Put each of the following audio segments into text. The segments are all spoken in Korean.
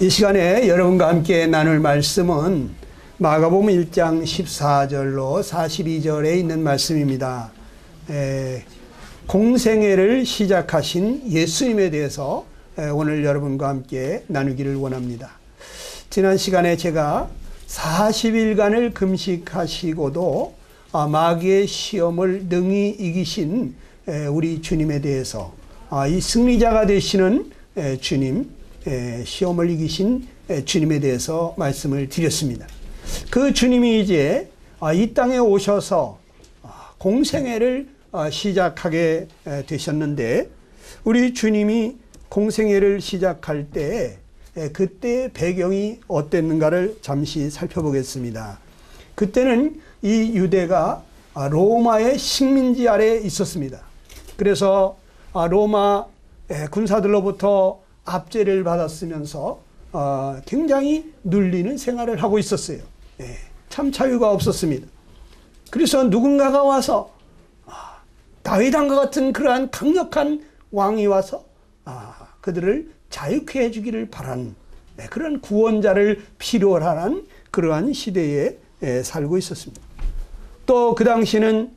이 시간에 여러분과 함께 나눌 말씀은 마가복음 1장 14절로 42절에 있는 말씀입니다. 공생애를 시작하신 예수님에 대해서 오늘 여러분과 함께 나누기를 원합니다. 지난 시간에 제가 40일간을 금식하시고도 마귀의 시험을 능히 이기신 우리 주님에 대해서, 이 승리자가 되시는 주님, 시험을 이기신 주님에 대해서 말씀을 드렸습니다. 그 주님이 이제 이 땅에 오셔서 공생애를 시작하게 되셨는데, 우리 주님이 공생애를 시작할 때 그때 배경이 어땠는가를 잠시 살펴보겠습니다. 그때는 이 유대가 로마의 식민지 아래에 있었습니다. 그래서 로마 군사들로부터 압제를 받았으면서 굉장히 눌리는 생활을 하고 있었어요. 참 자유가 없었습니다. 그래서 누군가가 와서 다윗 왕과 같은 그러한 강력한 왕이 와서 그들을 자유케 해주기를 바라는 그런 구원자를 필요로 하는 그러한 시대에 살고 있었습니다. 또 그 당시는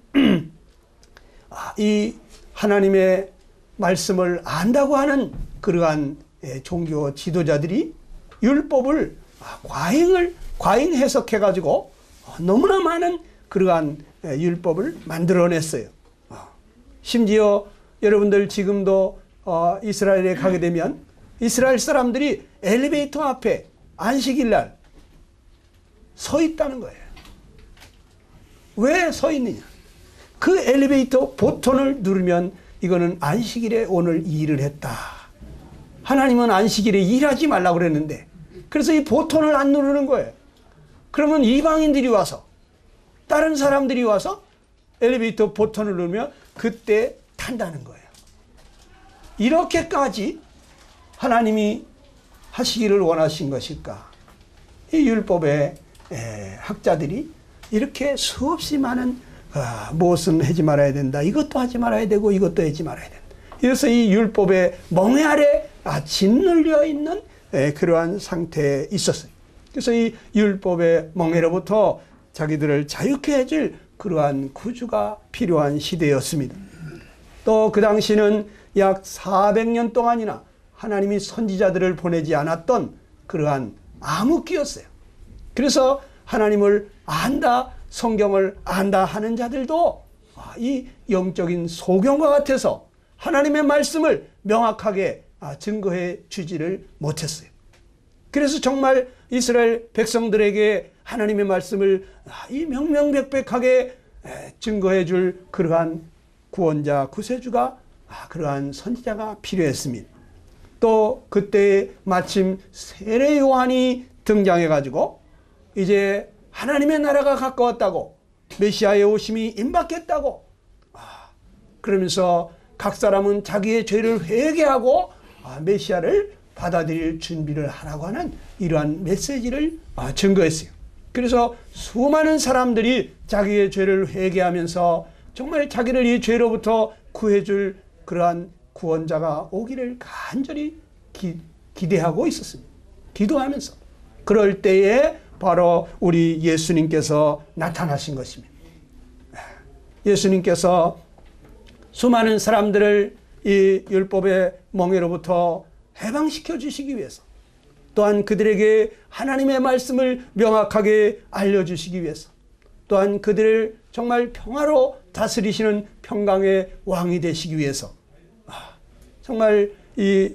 이 하나님의 말씀을 안다고 하는 그러한 종교 지도자들이 율법을 과잉 해석해 가지고 너무나 많은 그러한 율법을 만들어냈어요. 심지어 여러분들 지금도 이스라엘에 가게 되면 이스라엘 사람들이 엘리베이터 앞에 안식일 날 서 있다는 거예요. 왜 서 있느냐? 그 엘리베이터 버튼을 누르면 이거는 안식일에 오늘 일을 했다. 하나님은 안식일에 일하지 말라고 그랬는데, 그래서 이 버튼을 안 누르는 거예요. 그러면 이방인들이 와서, 다른 사람들이 와서 엘리베이터 버튼을 누르면 그때 탄다는 거예요. 이렇게까지 하나님이 하시기를 원하신 것일까? 이 율법의 학자들이 이렇게 수없이 많은 무엇은 하지 말아야 된다, 이것도 하지 말아야 되고 이것도 하지 말아야 된다. 그래서 이 율법의 멍에 아래 짓눌려 있는 그러한 상태에 있었어요. 그래서 이 율법의 멍에로부터 자기들을 자유케 해줄 그러한 구주가 필요한 시대였습니다. 또 그 당시는 약 400년 동안이나 하나님이 선지자들을 보내지 않았던 그러한 암흑기였어요. 그래서 하나님을 안다, 성경을 안다 하는 자들도 이 영적인 소경과 같아서 하나님의 말씀을 명확하게 증거해 주지를 못했어요. 그래서 정말 이스라엘 백성들에게 하나님의 말씀을 이 명명백백하게 증거해 줄 그러한 구원자, 구세주가, 그러한 선지자가 필요했습니다. 또 그때 마침 세례 요한이 등장해 가지고 이제 하나님의 나라가 가까웠다고, 메시아의 오심이 임박했다고, 그러면서 각 사람은 자기의 죄를 회개하고 메시아를 받아들일 준비를 하라고 하는 이러한 메시지를 증거했어요. 그래서 수많은 사람들이 자기의 죄를 회개하면서 정말 자기를 이 죄로부터 구해줄 그러한 구원자가 오기를 간절히 기대하고 있었습니다. 기도하면서. 그럴 때에 바로 우리 예수님께서 나타나신 것입니다. 예수님께서 수많은 사람들을 이 율법의 멍에로부터 해방시켜 주시기 위해서, 또한 그들에게 하나님의 말씀을 명확하게 알려주시기 위해서, 또한 그들을 정말 평화로 다스리시는 평강의 왕이 되시기 위해서 정말 이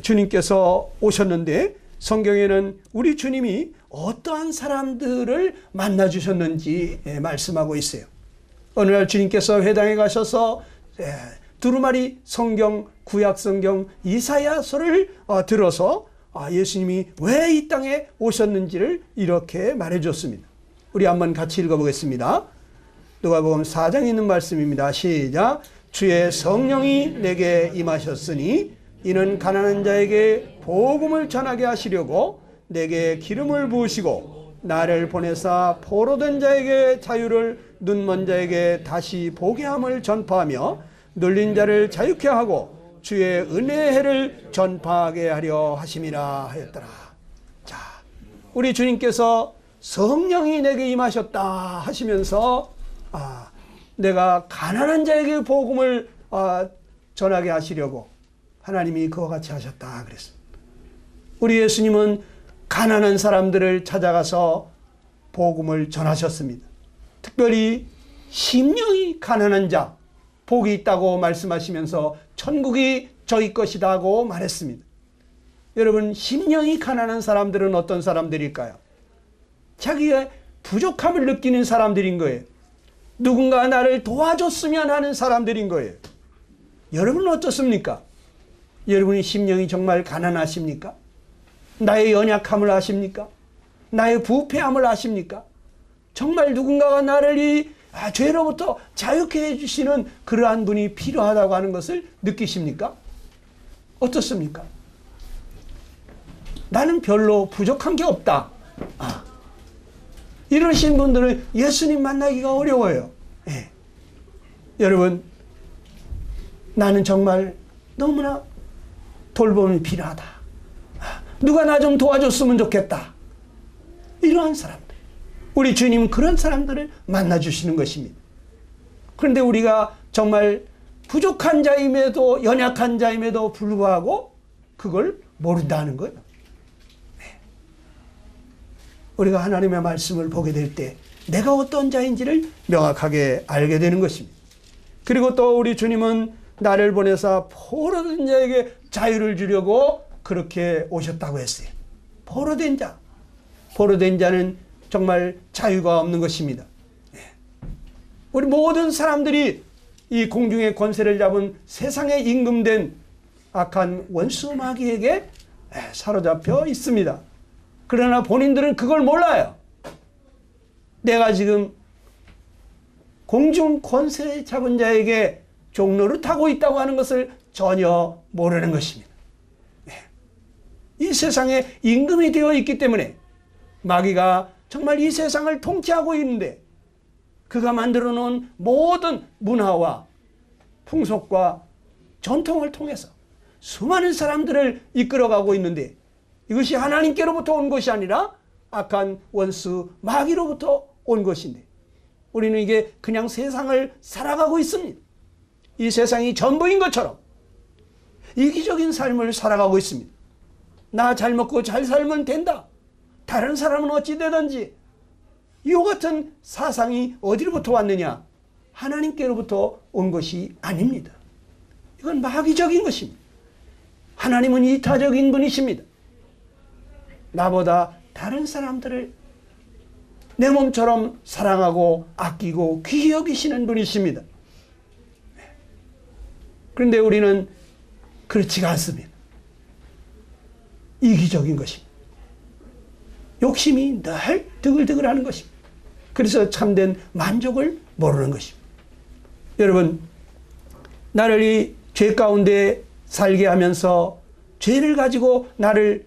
주님께서 오셨는데, 성경에는 우리 주님이 어떠한 사람들을 만나 주셨는지 말씀하고 있어요. 어느 날 주님께서 회당에 가셔서 두루마리 성경, 구약 성경 이사야서를 들어서 예수님이 왜 이 땅에 오셨는지를 이렇게 말해 줬습니다. 우리 한번 같이 읽어보겠습니다. 누가복음 4장에 있는 말씀입니다. 시작. 주의 성령이 내게 임하셨으니 이는 가난한 자에게 복음을 전하게 하시려고 내게 기름을 부으시고 나를 보내사 포로된 자에게 자유를, 눈먼 자에게 다시 보게 함을 전파하며 눌린 자를 자유케 하고 주의 은혜의 해를 전파하게 하려 하심이라 하였더라. 우리 주님께서 성령이 내게 임하셨다 하시면서 내가 가난한 자에게 복음을 전하게 하시려고 하나님이 그와 같이 하셨다 그랬습니다. 우리 예수님은 가난한 사람들을 찾아가서 복음을 전하셨습니다. 특별히 심령이 가난한 자 복이 있다고 말씀하시면서 천국이 저희 것이다 하고 말했습니다. 여러분, 심령이 가난한 사람들은 어떤 사람들일까요? 자기의 부족함을 느끼는 사람들인 거예요. 누군가 나를 도와줬으면 하는 사람들인 거예요. 여러분은 어떻습니까? 여러분이 심령이 정말 가난하십니까? 나의 연약함을 아십니까? 나의 부패함을 아십니까? 정말 누군가가 나를 이 죄로부터 자유케 해주시는 그러한 분이 필요하다고 하는 것을 느끼십니까? 어떻습니까? 나는 별로 부족한 게 없다. 이러신 분들은 예수님 만나기가 어려워요. 예. 여러분, 나는 정말 너무나 돌봄이 필요하다. 누가 나 좀 도와줬으면 좋겠다. 이러한 사람들. 우리 주님은 그런 사람들을 만나주시는 것입니다. 그런데 우리가 정말 부족한 자임에도 연약한 자임에도 불구하고 그걸 모른다는 거예요. 네. 우리가 하나님의 말씀을 보게 될 때 내가 어떤 자인지를 명확하게 알게 되는 것입니다. 그리고 또 우리 주님은 나를 보내사 포로된 자에게 자유를 주려고 그렇게 오셨다고 했어요. 포로된 자. 포로된 자는 정말 자유가 없는 것입니다. 우리 모든 사람들이 이 공중의 권세를 잡은 세상에 임금된 악한 원수 마귀에게 사로잡혀 있습니다. 그러나 본인들은 그걸 몰라요. 내가 지금 공중 권세 잡은 자에게 종로를 타고 있다고 하는 것을 전혀 모르는 것입니다. 이 세상에 임금이 되어 있기 때문에 마귀가 정말 이 세상을 통치하고 있는데 그가 만들어 놓은 모든 문화와 풍속과 전통을 통해서 수많은 사람들을 이끌어가고 있는데 이것이 하나님께로부터 온 것이 아니라 악한 원수 마귀로부터 온 것인데 우리는 이게 그냥 세상을 살아가고 있습니다. 이 세상이 전부인 것처럼 이기적인 삶을 살아가고 있습니다. 나 잘 먹고 잘 살면 된다. 다른 사람은 어찌 되든지. 이 같은 사상이 어디로부터 왔느냐? 하나님께로부터 온 것이 아닙니다. 이건 마귀적인 것입니다. 하나님은 이타적인 분이십니다. 나보다 다른 사람들을 내 몸처럼 사랑하고 아끼고 귀히 여기시는 분이십니다. 그런데 우리는 그렇지가 않습니다. 이기적인 것입니다. 욕심이 늘 드글드글하는 것입니다. 그래서 참된 만족을 모르는 것입니다. 여러분, 나를 이 죄 가운데 살게 하면서 죄를 가지고 나를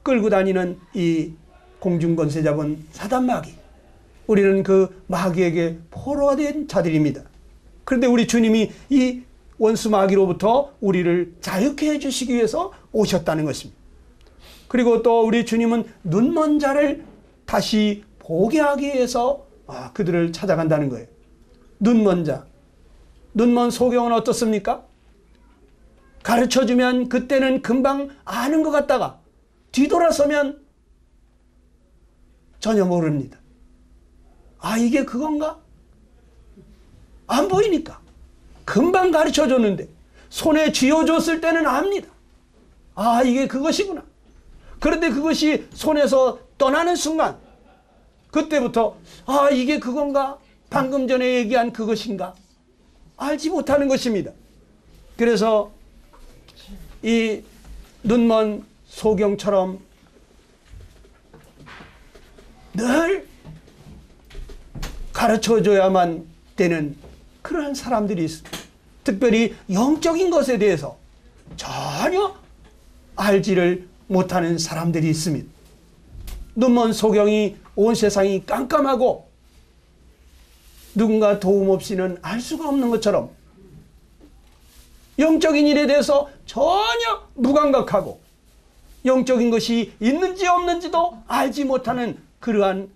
끌고 다니는 이 공중권세 잡은 사단 마귀, 우리는 그 마귀에게 포로가 된 자들입니다. 그런데 우리 주님이 이 원수 마귀로부터 우리를 자유케 해주시기 위해서 오셨다는 것입니다. 그리고 또 우리 주님은 눈먼 자를 다시 보게 하기 위해서 그들을 찾아간다는 거예요. 눈먼 자. 눈먼 소경은 어떻습니까? 가르쳐주면 그때는 금방 아는 것 같다가 뒤돌아서면 전혀 모릅니다. 이게 그건가? 안 보이니까. 금방 가르쳐줬는데 손에 쥐어줬을 때는 압니다. 이게 그것이구나. 그런데 그것이 손에서 떠나는 순간 그때부터 이게 그건가? 방금 전에 얘기한 그것인가? 알지 못하는 것입니다. 그래서 이 눈먼 소경처럼 늘 가르쳐줘야만 되는 그런 사람들이 있습니다. 특별히 영적인 것에 대해서 전혀 알지를 못하는 사람들이 있습니다. 눈먼 소경이 온 세상이 깜깜하고 누군가 도움 없이는 알 수가 없는 것처럼 영적인 일에 대해서 전혀 무감각하고 영적인 것이 있는지 없는지도 알지 못하는 그러한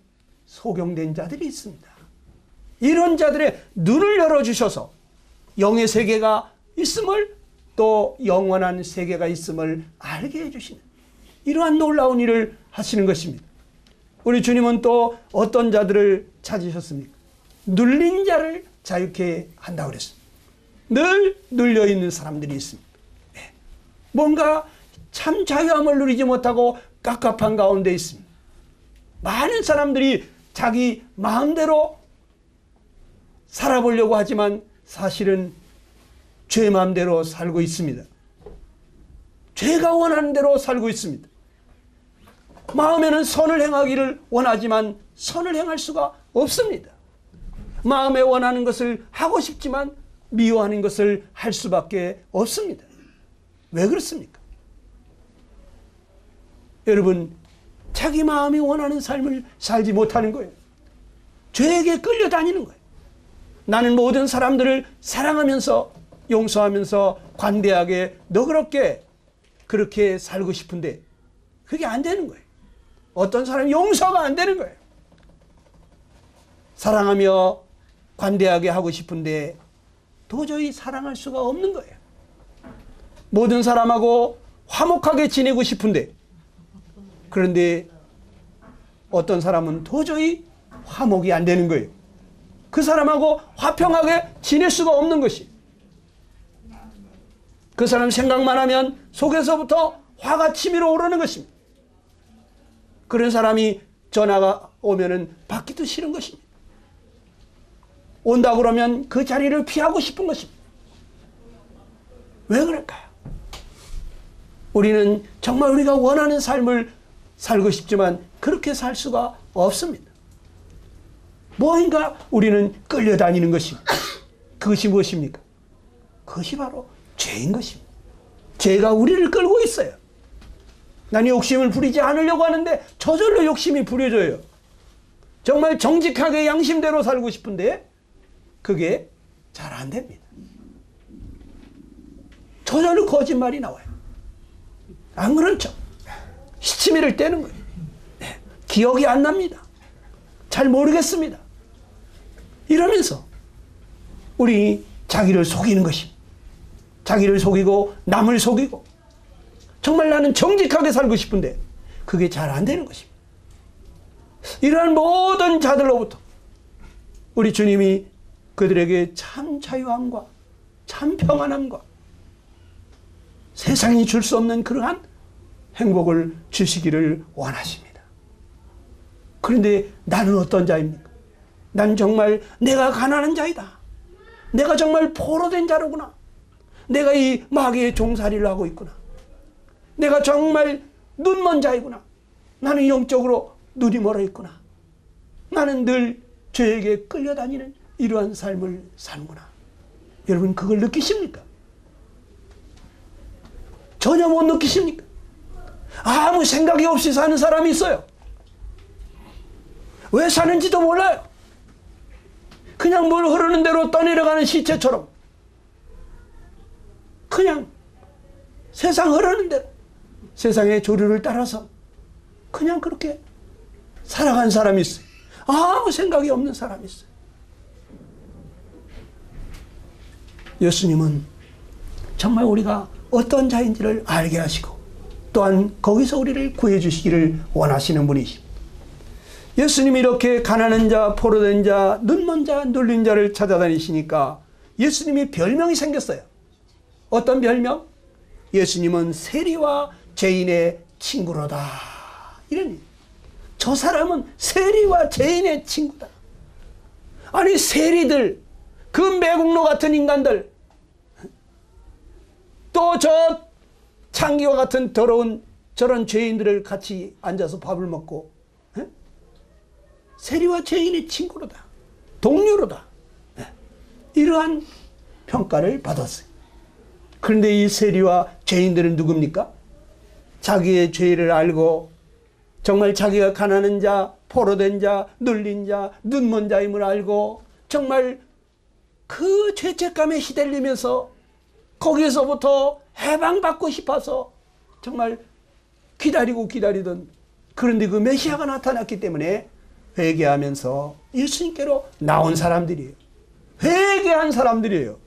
소경된 자들이 있습니다. 이런 자들의 눈을 열어주셔서 영의 세계가 있음을, 또 영원한 세계가 있음을 알게 해주시는 이러한 놀라운 일을 하시는 것입니다. 우리 주님은 또 어떤 자들을 찾으셨습니까? 눌린 자를 자유케 한다고 그랬습니다. 늘 눌려있는 사람들이 있습니다. 뭔가 참 자유함을 누리지 못하고 깝깝한 가운데 있습니다. 많은 사람들이 자기 마음대로 살아보려고 하지만 사실은 죄 마음대로 살고 있습니다. 죄가 원하는 대로 살고 있습니다. 마음에는 선을 행하기를 원하지만 선을 행할 수가 없습니다. 마음에 원하는 것을 하고 싶지만 미워하는 것을 할 수밖에 없습니다. 왜 그렇습니까? 여러분, 자기 마음이 원하는 삶을 살지 못하는 거예요. 죄에게 끌려다니는 거예요. 나는 모든 사람들을 사랑하면서 용서하면서 관대하게 너그럽게 그렇게 살고 싶은데 그게 안 되는 거예요. 어떤 사람이 용서가 안 되는 거예요. 사랑하며 관대하게 하고 싶은데 도저히 사랑할 수가 없는 거예요. 모든 사람하고 화목하게 지내고 싶은데, 그런데 어떤 사람은 도저히 화목이 안 되는 거예요. 그 사람하고 화평하게 지낼 수가 없는 것이, 그 사람 생각만 하면 속에서부터 화가 치밀어 오르는 것입니다. 그런 사람이 전화가 오면은 받기도 싫은 것입니다. 온다 그러면 그 자리를 피하고 싶은 것입니다. 왜 그럴까요? 우리는 정말 우리가 원하는 삶을 살고 싶지만 그렇게 살 수가 없습니다. 뭐인가 우리는 끌려다니는 것입니다. 그것이 무엇입니까? 그것이 바로 죄인 것입니다. 죄가 우리를 끌고 있어요. 난 욕심을 부리지 않으려고 하는데 저절로 욕심이 부려져요. 정말 정직하게 양심대로 살고 싶은데 그게 잘 안 됩니다. 저절로 거짓말이 나와요. 안 그런 척 시치미를 떼는 거예요. 기억이 안 납니다. 잘 모르겠습니다. 이러면서 우리 자기를 속이는 것입니다. 자기를 속이고 남을 속이고 정말 나는 정직하게 살고 싶은데 그게 잘 안 되는 것입니다. 이러한 모든 자들로부터 우리 주님이 그들에게 참 자유함과 참 평안함과 세상이 줄 수 없는 그러한 행복을 주시기를 원하십니다. 그런데 나는 어떤 자입니까? 난 정말 내가 가난한 자이다. 내가 정말 포로된 자로구나. 내가 이 마귀의 종살이를 하고 있구나. 내가 정말 눈먼 자이구나. 나는 영적으로 눈이 멀어 있구나. 나는 늘 죄에게 끌려다니는 이러한 삶을 사는구나. 여러분 그걸 느끼십니까? 전혀 못 느끼십니까? 아무 생각이 없이 사는 사람이 있어요. 왜 사는지도 몰라요. 그냥 물 흐르는 대로 떠내려가는 시체처럼 그냥 세상 흐르는 대로 세상의 조류를 따라서 그냥 그렇게 살아간 사람이 있어요. 아무 생각이 없는 사람이 있어요. 예수님은 정말 우리가 어떤 자인지를 알게 하시고 또한 거기서 우리를 구해 주시기를 원하시는 분이십니다. 예수님이 이렇게 가난한 자, 포로된 자, 눈먼 자, 눌린 자를 찾아다니시니까 예수님이 별명이 생겼어요. 어떤 별명? 예수님은 세리와 죄인의 친구로다. 이런, 저 사람은 세리와 죄인의 친구다. 아니 세리들, 그 매국노 같은 인간들, 또 저 창기와 같은 더러운 저런 죄인들을 같이 앉아서 밥을 먹고, 세리와 죄인의 친구로다, 동료로다, 이러한 평가를 받았어요. 그런데 이 세리와 죄인들은 누굽니까? 자기의 죄를 알고 정말 자기가 가난한 자, 포로된 자, 눌린 자, 눈먼 자임을 알고 정말 그 죄책감에 휘둘리면서 거기에서부터 해방받고 싶어서 정말 기다리던, 그런데 그 메시아가 나타났기 때문에 회개하면서 예수님께로 나온 사람들이에요. 회개한 사람들이에요.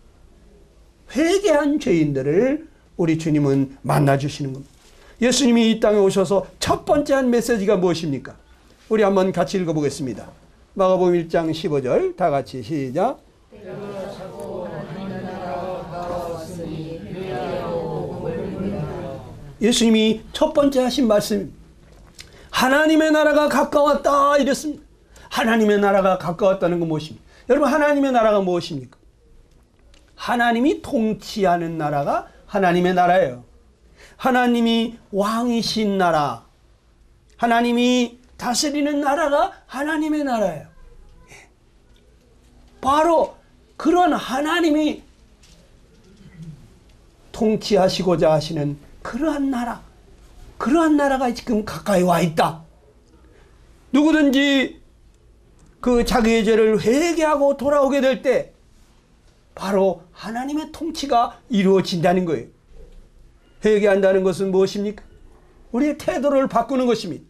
회개한 죄인들을 우리 주님은 만나주시는 겁니다. 예수님이 이 땅에 오셔서 첫 번째 한 메시지가 무엇입니까? 우리 한번 같이 읽어보겠습니다. 마가복음 1장 15절 다 같이 시작. 예수님이 첫 번째 하신 말씀, 하나님의 나라가 가까웠다 이랬습니다. 하나님의 나라가 가까웠다는 건 무엇입니까? 여러분, 하나님의 나라가 무엇입니까? 하나님이 통치하는 나라가 하나님의 나라예요. 하나님이 왕이신 나라, 하나님이 다스리는 나라가 하나님의 나라예요. 바로 그런 하나님이 통치하시고자 하시는 그러한 나라가 지금 가까이 와 있다. 누구든지 그 자기의 죄를 회개하고 돌아오게 될 때 바로 하나님의 통치가 이루어진다는 거예요. 회개한다는 것은 무엇입니까? 우리의 태도를 바꾸는 것입니다.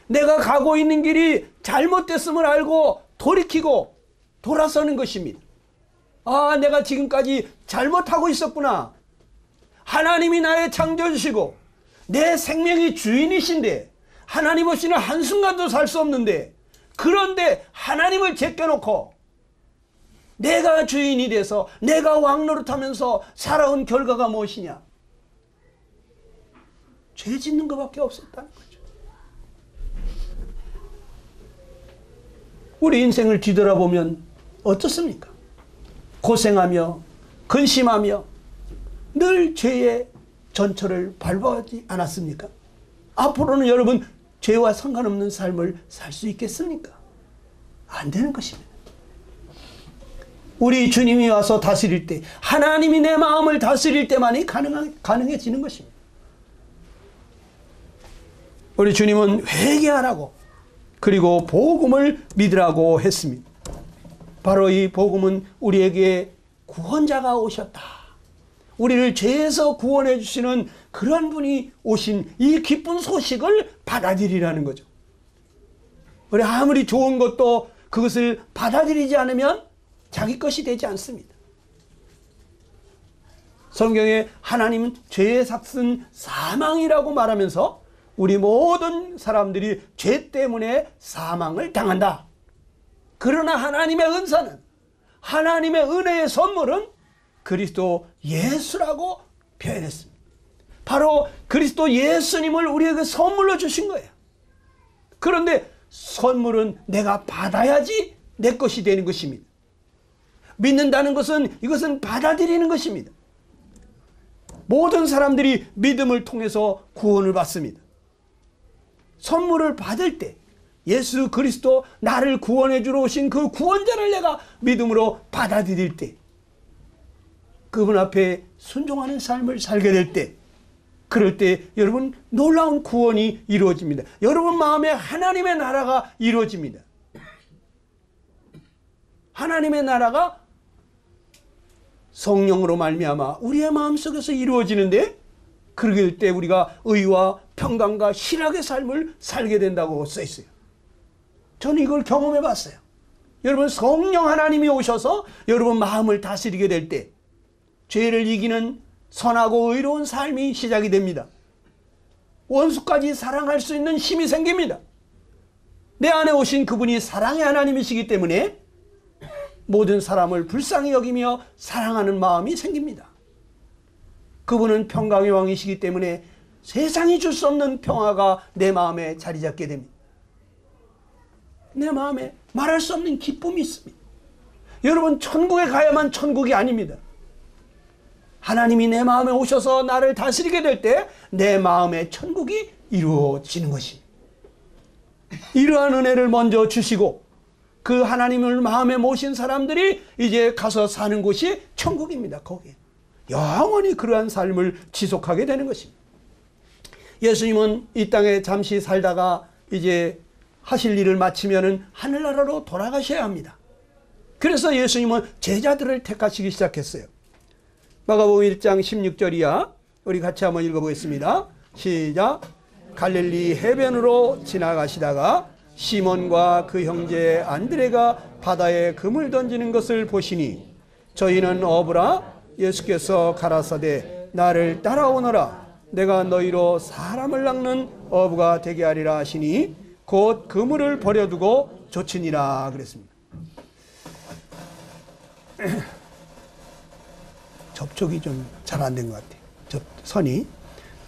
내가 가고 있는 길이 잘못됐음을 알고 돌이키고 돌아서는 것입니다. 아, 내가 지금까지 잘못하고 있었구나. 하나님이 나의 창조주시고 내 생명의 주인이신데 하나님 없이는 한순간도 살 수 없는데, 그런데 하나님을 제껴놓고 내가 주인이 돼서 내가 왕노릇하면서 살아온 결과가 무엇이냐? 죄 짓는 것밖에 없었다는 거죠. 우리 인생을 뒤돌아보면 어떻습니까? 고생하며 근심하며 늘 죄의 전철을 밟아오지 않았습니까? 앞으로는 여러분 죄와 상관없는 삶을 살 수 있겠습니까? 안 되는 것입니다. 우리 주님이 와서 다스릴 때, 하나님이 내 마음을 다스릴 때만이 가능해지는 것입니다. 우리 주님은 회개하라고, 그리고 복음을 믿으라고 했습니다. 바로 이 복음은 우리에게 구원자가 오셨다, 우리를 죄에서 구원해 주시는 그런 분이 오신 이 기쁜 소식을 받아들이라는 거죠. 우리 아무리 좋은 것도 그것을 받아들이지 않으면 자기 것이 되지 않습니다. 성경에 하나님은 죄의 삭은 사망이라고 말하면서 우리 모든 사람들이 죄 때문에 사망을 당한다. 그러나 하나님의 은사는, 하나님의 은혜의 선물은 그리스도 예수라고 표현했습니다. 바로 그리스도 예수님을 우리에게 선물로 주신 거예요. 그런데 선물은 내가 받아야지 내 것이 되는 것입니다. 믿는다는 것은 이것은 받아들이는 것입니다. 모든 사람들이 믿음을 통해서 구원을 받습니다. 선물을 받을 때 예수 그리스도 나를 구원해 주러 오신 그 구원자를 내가 믿음으로 받아들일 때, 그분 앞에 순종하는 삶을 살게 될 때, 그럴 때 여러분 놀라운 구원이 이루어집니다. 여러분 마음에 하나님의 나라가 이루어집니다. 하나님의 나라가 성령으로 말미암아 우리의 마음속에서 이루어지는데, 그렇게 될 때 우리가 의와 평강과 희락의 삶을 살게 된다고 써 있어요. 저는 이걸 경험해 봤어요. 여러분, 성령 하나님이 오셔서 여러분 마음을 다스리게 될 때 죄를 이기는 선하고 의로운 삶이 시작이 됩니다. 원수까지 사랑할 수 있는 힘이 생깁니다. 내 안에 오신 그분이 사랑의 하나님이시기 때문에 모든 사람을 불쌍히 여기며 사랑하는 마음이 생깁니다. 그분은 평강의 왕이시기 때문에 세상이 줄 수 없는 평화가 내 마음에 자리 잡게 됩니다. 내 마음에 말할 수 없는 기쁨이 있습니다. 여러분, 천국에 가야만 천국이 아닙니다. 하나님이 내 마음에 오셔서 나를 다스리게 될 때 내 마음의 천국이 이루어지는 것입니다. 이러한 은혜를 먼저 주시고 그 하나님을 마음에 모신 사람들이 이제 가서 사는 곳이 천국입니다. 거기에 영원히 그러한 삶을 지속하게 되는 것입니다. 예수님은 이 땅에 잠시 살다가 이제 하실 일을 마치면은 하늘나라로 돌아가셔야 합니다. 그래서 예수님은 제자들을 택하시기 시작했어요. 마가복음 1장 16절이야. 우리 같이 한번 읽어보겠습니다. 시작. 갈릴리 해변으로 지나가시다가 시몬과 그 형제 안드레가 바다에 금을 던지는 것을 보시니 저희는 어부라. 예수께서 가라사대 나를 따라오너라. 내가 너희로 사람을 낚는 어부가 되게 하리라 하시니 곧 그물을 버려두고 좇으니라 그랬습니다. 접촉이 좀 잘 안 된 것 같아요. 선이.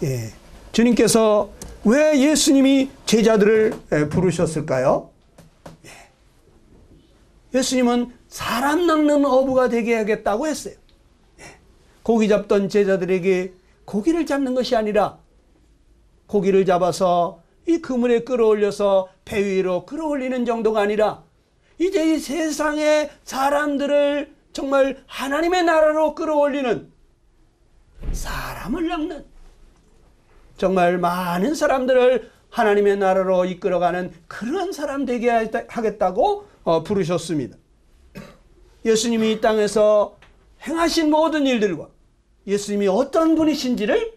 예. 주님께서 왜 예수님이 제자들을 부르셨을까요? 예. 예수님은 사람 낚는 어부가 되게 하겠다고 했어요. 예. 고기 잡던 제자들에게 고기를 잡는 것이 아니라 고기를 잡아서 이 그물에 끌어올려서 배 위로 끌어올리는 정도가 아니라 이제 이 세상의 사람들을 정말 하나님의 나라로 끌어올리는, 사람을 낚는, 정말 많은 사람들을 하나님의 나라로 이끌어가는 그런 사람 되게 하겠다고 부르셨습니다. 예수님이 이 땅에서 행하신 모든 일들과 예수님이 어떤 분이신지를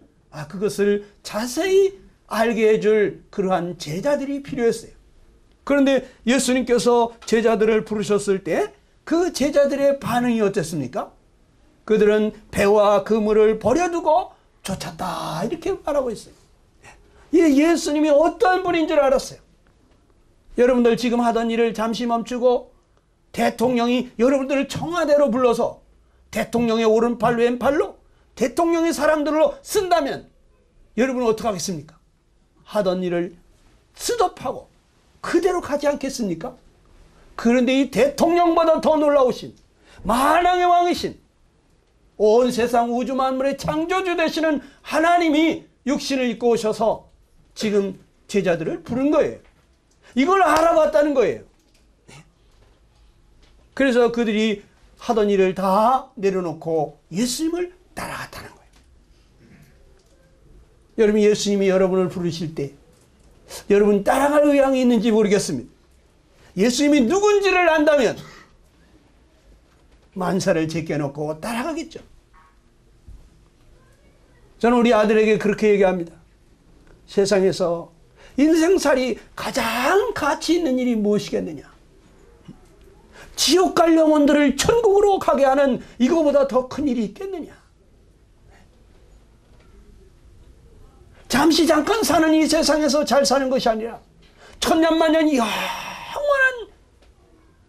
그것을 자세히 알게 해줄 그러한 제자들이 필요했어요. 그런데 예수님께서 제자들을 부르셨을 때 그 제자들의 반응이 어땠습니까? 그들은 배와 그물을 버려두고 쫓았다 이렇게 말하고 있어요. 예수님이 어떤 분인 줄 알았어요. 여러분들 지금 하던 일을 잠시 멈추고 대통령이 여러분들을 청와대로 불러서 대통령의 오른팔 왼팔로 대통령의 사람들로 쓴다면 여러분은 어떻게 하겠습니까? 하던 일을 스톱하고 그대로 가지 않겠습니까? 그런데 이 대통령보다 더 놀라우신 만왕의 왕이신 온 세상 우주 만물의 창조주 되시는 하나님이 육신을 입고 오셔서 지금 제자들을 부른 거예요. 이걸 알아봤다는 거예요. 그래서 그들이 하던 일을 다 내려놓고 예수님을 따라갔다는 거예요. 여러분, 예수님이 여러분을 부르실 때 여러분 따라갈 의향이 있는지 모르겠습니다. 예수님이 누군지를 안다면 만사를 제껴놓고 따라가겠죠. 저는 우리 아들에게 그렇게 얘기합니다. 세상에서 인생살이 가장 가치 있는 일이 무엇이겠느냐? 지옥 갈 영혼들을 천국으로 가게 하는 이거보다 더 큰 일이 있겠느냐? 잠시 잠깐 사는 이 세상에서 잘 사는 것이 아니라 천년만년 영원한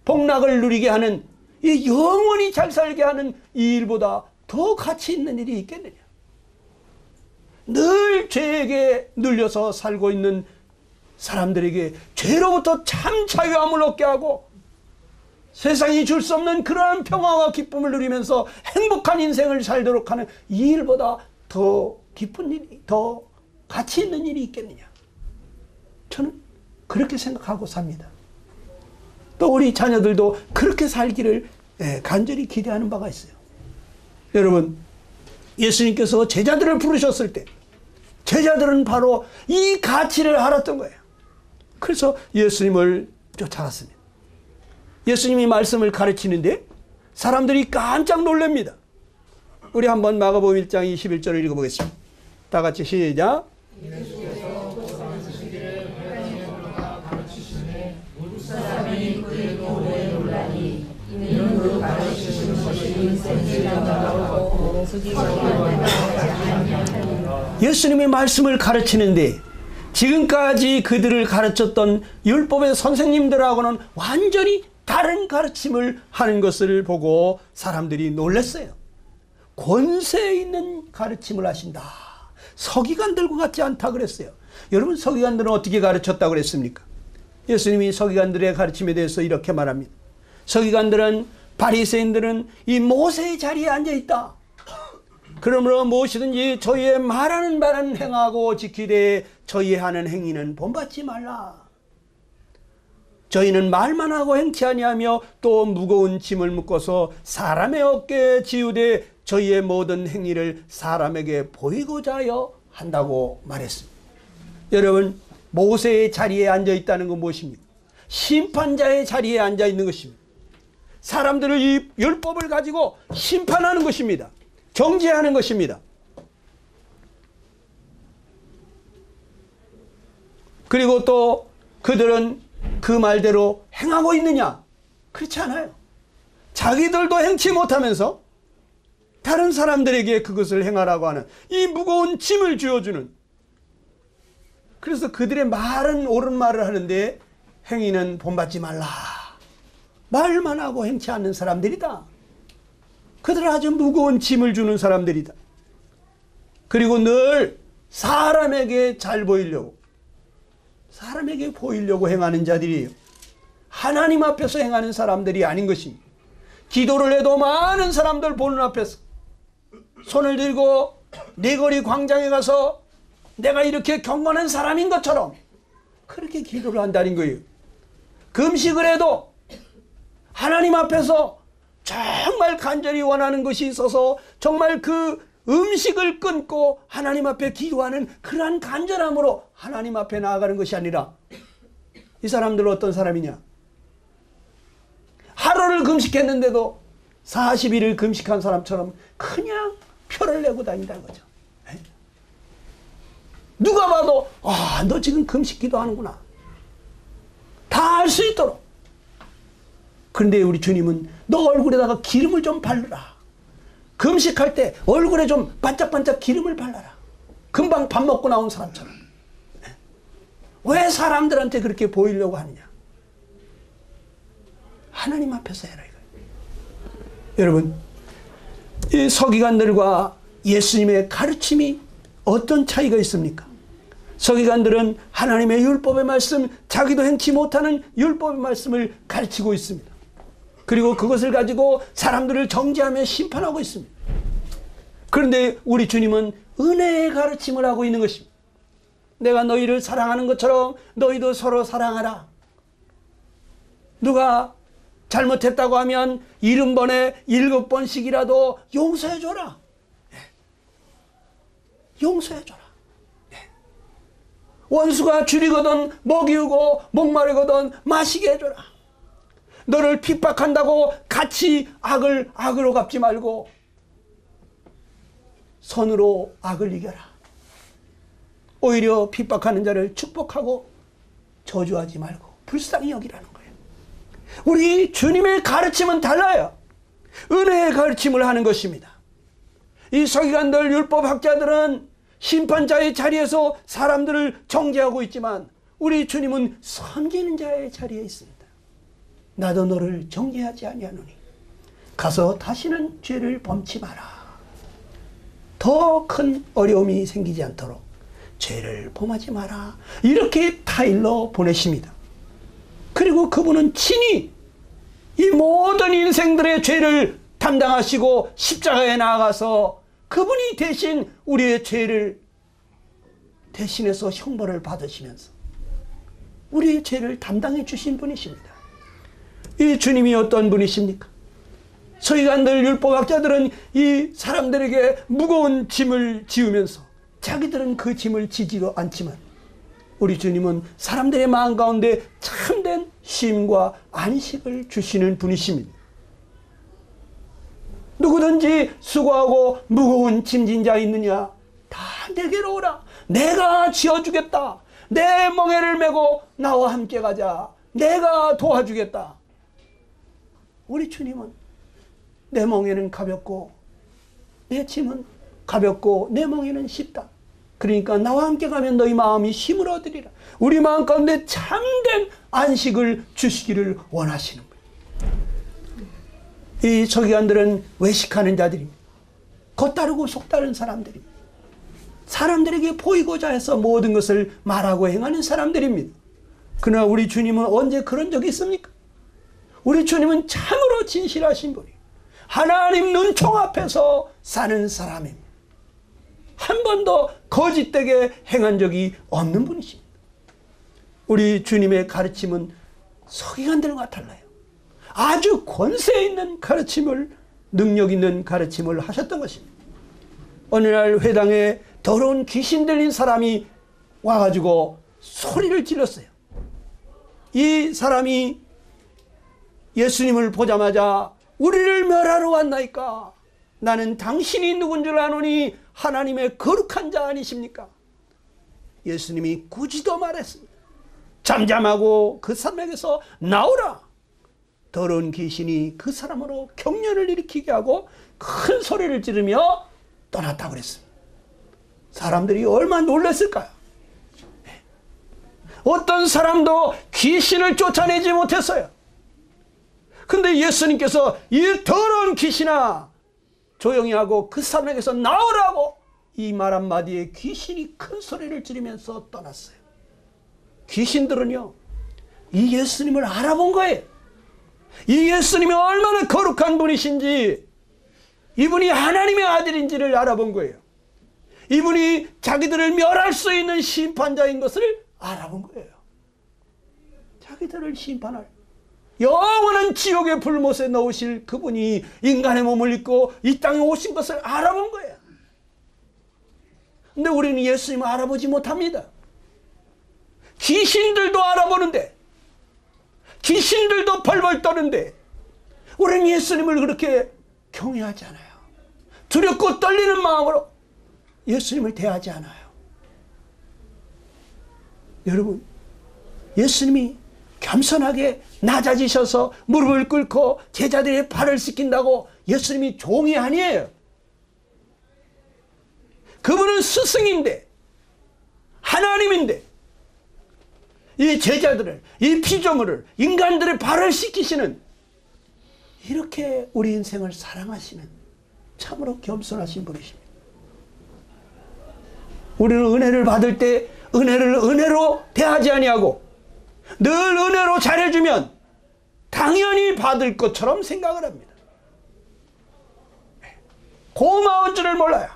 복락을 누리게 하는, 이 영원히 잘 살게 하는 이 일보다 더 가치 있는 일이 있겠느냐? 늘 죄에게 눌려서 살고 있는 사람들에게 죄로부터 참 자유함을 얻게 하고 세상이 줄 수 없는 그러한 평화와 기쁨을 누리면서 행복한 인생을 살도록 하는 이 일보다 더 기쁜 일이, 더 가치 있는 일이 있겠느냐? 저는 그렇게 생각하고 삽니다. 또 우리 자녀들도 그렇게 살기를 간절히 기대하는 바가 있어요. 여러분, 예수님께서 제자들을 부르셨을 때 제자들은 바로 이 가치를 알았던 거예요. 그래서 예수님을 쫓아갔습니다. 예수님이 말씀을 가르치는데 사람들이 깜짝 놀랍니다. 우리 한번 마가복음 1장 21절을 읽어보겠습니다. 다 같이 시작. 예수님의 말씀을 가르치는데 지금까지 그들을 가르쳤던 율법의 선생님들하고는 완전히 다른 가르침을 하는 것을 보고 사람들이 놀랐어요. 권세 있는 가르침을 하신다. 서기관들과 같지 않다 그랬어요. 여러분, 서기관들은 어떻게 가르쳤다고 그랬습니까? 예수님이 서기관들의 가르침에 대해서 이렇게 말합니다. 서기관들은, 바리새인들은 이 모세의 자리에 앉아있다. 그러므로 무엇이든지 저희의 말하는 바는 행하고 지키되 저희 하는 행위는 본받지 말라. 저희는 말만 하고 행치 아니하며 또 무거운 짐을 묶어서 사람의 어깨에 지우되 저희의 모든 행위를 사람에게 보이고자 하여 한다고 말했습니다. 여러분, 모세의 자리에 앉아있다는 건 무엇입니까? 심판자의 자리에 앉아있는 것입니다. 사람들을 이 율법을 가지고 심판하는 것입니다. 경제하는 것입니다. 그리고 또 그들은 그 말대로 행하고 있느냐? 그렇지 않아요. 자기들도 행치 못하면서 다른 사람들에게 그것을 행하라고 하는 이 무거운 짐을 쥐어주는, 그래서 그들의 말은 옳은 말을 하는데 행위는 본받지 말라. 말만 하고 행치 않는 사람들이다. 그들은 아주 무거운 짐을 주는 사람들이다. 그리고 늘 사람에게 잘 보이려고, 사람에게 보이려고 행하는 자들이에요. 하나님 앞에서 행하는 사람들이 아닌 것입니다. 기도를 해도 많은 사람들 보는 앞에서 손을 들고 네거리 광장에 가서 내가 이렇게 경건한 사람인 것처럼 그렇게 기도를 한다는 거예요. 금식을 해도 하나님 앞에서 정말 간절히 원하는 것이 있어서 정말 그 음식을 끊고 하나님 앞에 기도하는 그러한 간절함으로 하나님 앞에 나아가는 것이 아니라, 이 사람들은 어떤 사람이냐? 하루를 금식했는데도 40일을 금식한 사람처럼 그냥 표를 내고 다닌다는 거죠. 누가 봐도 너 지금 금식 기도하는구나, 다 알 수 있도록. 그런데 우리 주님은 너 얼굴에다가 기름을 좀 바르라. 금식할 때 얼굴에 좀 반짝반짝 기름을 발라라. 금방 밥 먹고 나온 사람처럼. 왜 사람들한테 그렇게 보이려고 하느냐? 하나님 앞에서 해라 이거예요. 여러분, 이 서기관들과 예수님의 가르침이 어떤 차이가 있습니까? 서기관들은 하나님의 율법의 말씀, 자기도 행치 못하는 율법의 말씀을 가르치고 있습니다. 그리고 그것을 가지고 사람들을 정죄하며 심판하고 있습니다. 그런데 우리 주님은 은혜의 가르침을 하고 있는 것입니다. 내가 너희를 사랑하는 것처럼 너희도 서로 사랑하라. 누가 잘못했다고 하면 70번에 7번씩이라도 용서해줘라. 용서해줘라. 원수가 줄이거든 먹이우고 목마르거든 마시게 해줘라. 너를 핍박한다고 같이 악으로 갚지 말고 선으로 악을 이겨라. 오히려 핍박하는 자를 축복하고 저주하지 말고 불쌍히 여기라는 거예요. 우리 주님의 가르침은 달라요. 은혜의 가르침을 하는 것입니다. 이 서기관들, 율법학자들은 심판자의 자리에서 사람들을 정죄하고 있지만 우리 주님은 섬기는 자의 자리에 있습니다. 나도 너를 정죄하지 아니하노니 가서 다시는 죄를 범치 마라. 더 큰 어려움이 생기지 않도록 죄를 범하지 마라. 이렇게 타일러 보내십니다. 그리고 그분은 친히 이 모든 인생들의 죄를 담당하시고 십자가에 나아가서 그분이 대신 우리의 죄를 대신해서 형벌을 받으시면서 우리의 죄를 담당해 주신 분이십니다. 이 주님이 어떤 분이십니까? 서기관들, 율법학자들은 이 사람들에게 무거운 짐을 지우면서 자기들은 그 짐을 지지도 않지만 우리 주님은 사람들의 마음 가운데 참된 쉼과 안식을 주시는 분이십니다. 누구든지 수고하고 무거운 짐진 자 있느냐? 다 내게로 오라. 내가 지어주겠다. 내 멍에를 메고 나와 함께 가자. 내가 도와주겠다. 우리 주님은 내 멍에는 가볍고 내 짐은 가볍고 내 멍에는 쉽다. 그러니까 나와 함께 가면 너희 마음이 힘을 얻으리라. 우리 마음 가운데 참된 안식을 주시기를 원하시는 분이에요. 이 서기관들은 외식하는 자들입니다. 겉다르고 속다른 사람들입니다. 사람들에게 보이고자 해서 모든 것을 말하고 행하는 사람들입니다. 그러나 우리 주님은 언제 그런 적이 있습니까? 우리 주님은 참으로 진실하신 분이에요. 하나님 눈총 앞에서 사는 사람입니다. 한 번도 거짓되게 행한 적이 없는 분이십니다. 우리 주님의 가르침은 서기관들과 달라요. 아주 권세 있는 가르침을, 능력 있는 가르침을 하셨던 것입니다. 어느 날 회당에 더러운 귀신 들린 사람이 와가지고 소리를 질렀어요. 이 사람이 예수님을 보자마자 우리를 멸하러 왔나이까? 나는 당신이 누군 줄 아노니 하나님의 거룩한 자 아니십니까? 예수님이 굳이도 말했습니다. 잠잠하고 그 사람에게서 나오라. 더러운 귀신이 그 사람으로 경련을 일으키게 하고 큰 소리를 지르며 떠났다고 그랬습니다. 사람들이 얼마나 놀랐을까요? 어떤 사람도 귀신을 쫓아내지 못했어요. 근데 예수님께서 이 더러운 귀신아 조용히 하고 그 사람에게서 나오라고 이 말 한마디에 귀신이 큰 소리를 지르면서 떠났어요. 귀신들은요, 이 예수님을 알아본 거예요. 이 예수님이 얼마나 거룩한 분이신지, 이분이 하나님의 아들인지를 알아본 거예요. 이분이 자기들을 멸할 수 있는 심판자인 것을 알아본 거예요. 자기들을 심판할 영원한 지옥의 불못에 넣으실 그분이 인간의 몸을 입고 이 땅에 오신 것을 알아본 거예요. 근데 우리는 예수님을 알아보지 못합니다. 귀신들도 알아보는데, 귀신들도 벌벌 떠는데 우리는 예수님을 그렇게 경외하지 않아요. 두렵고 떨리는 마음으로 예수님을 대하지 않아요. 여러분, 예수님이 겸손하게 낮아지셔서 무릎을 꿇고 제자들의 발을 씻긴다고 예수님이 종이 아니에요. 그분은 스승인데, 하나님인데, 이 제자들을, 이 피조물을, 인간들의 발을 씻기시는, 이렇게 우리 인생을 사랑하시는 참으로 겸손하신 분이십니다. 우리는 은혜를 받을 때 은혜를 은혜로 대하지 아니하고 늘 은혜로 잘해주면 당연히 받을 것처럼 생각을 합니다. 고마운 줄을 몰라요.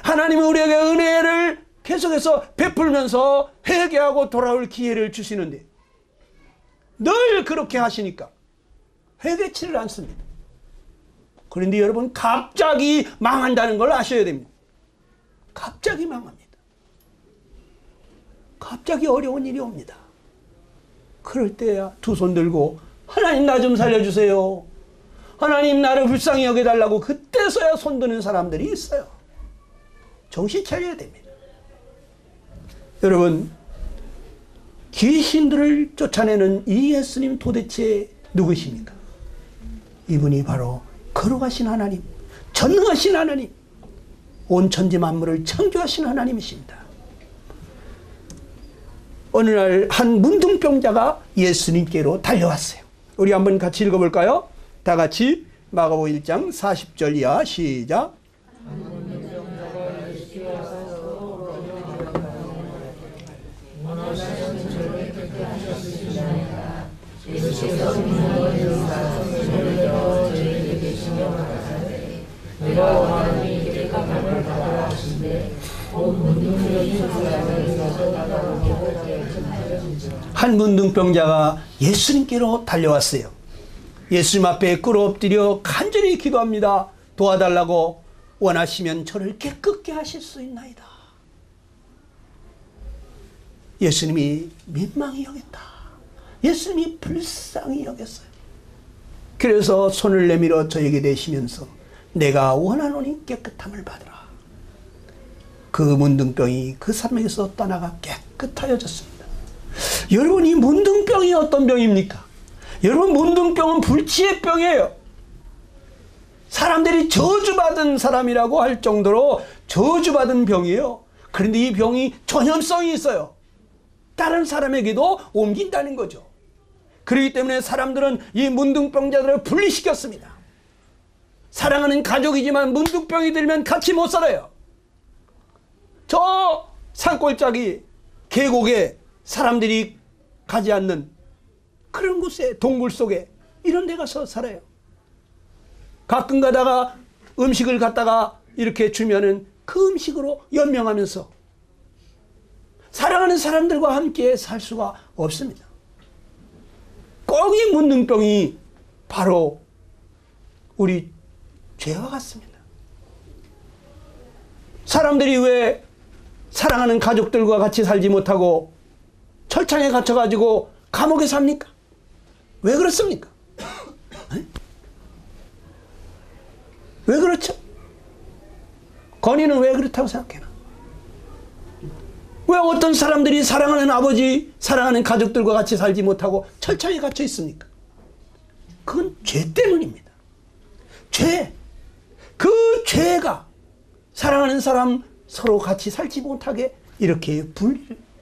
하나님은 우리에게 은혜를 계속해서 베풀면서 회개하고 돌아올 기회를 주시는데 늘 그렇게 하시니까 회개치를 않습니다. 그런데 여러분, 갑자기 망한다는 걸 아셔야 됩니다. 갑자기 망합니다. 갑자기 어려운 일이 옵니다. 그럴 때야 두 손 들고 하나님 나 좀 살려주세요. 하나님 나를 불쌍히 여겨달라고 그때서야 손 드는 사람들이 있어요. 정신 차려야 됩니다. 여러분, 귀신들을 쫓아내는 이 예수님 도대체 누구십니까? 이분이 바로 거룩하신 하나님, 전능하신 하나님, 온 천지 만물을 창조하신 하나님이십니다. 어느 날 한 문둥병자가 예수님께로 달려왔어요. 우리 한번 같이 읽어볼까요? 다 같이 마가복음 1장 40절 이하 시작. 한 문둥병자가 예수님께로 달려왔어요. 예수님 앞에 꿇어 엎드려 간절히 기도합니다. 도와달라고, 원하시면 저를 깨끗게 하실 수 있나이다. 예수님이 민망히 여겼다. 예수님이 불쌍히 여겼어요. 그래서 손을 내밀어 저에게 대시면서 내가 원하노니 깨끗함을 받으라. 그 문둥병이 그 사람에게서 떠나가 깨끗하여졌습니다. 여러분, 이 문둥병이 어떤 병입니까? 여러분, 문둥병은 불치의 병이에요. 사람들이 저주받은 사람이라고 할 정도로 저주받은 병이에요. 그런데 이 병이 전염성이 있어요. 다른 사람에게도 옮긴다는 거죠. 그렇기 때문에 사람들은 이 문둥병자들을 분리시켰습니다. 사랑하는 가족이지만 문둥병이 들면 같이 못 살아요. 저 산골짜기 계곡에 사람들이 가지 않는 그런 곳에, 동굴 속에 이런 데 가서 살아요. 가끔 가다가 음식을 갖다가 이렇게 주면은 그 음식으로 연명하면서 사랑하는 사람들과 함께 살 수가 없습니다. 꼭 이 문둥병이 바로 우리 죄와 같습니다. 사람들이 왜 사랑하는 가족들과 같이 살지 못하고 철창에 갇혀가지고 감옥에 삽니까? 왜 그렇습니까? 왜 그렇죠? 건이는 왜 그렇다고 생각해요? 왜 어떤 사람들이 사랑하는 아버지, 사랑하는 가족들과 같이 살지 못하고 철창에 갇혀 있습니까? 그건 죄 때문입니다. 죄. 그 죄가 사랑하는 사람 서로 같이 살지 못하게 이렇게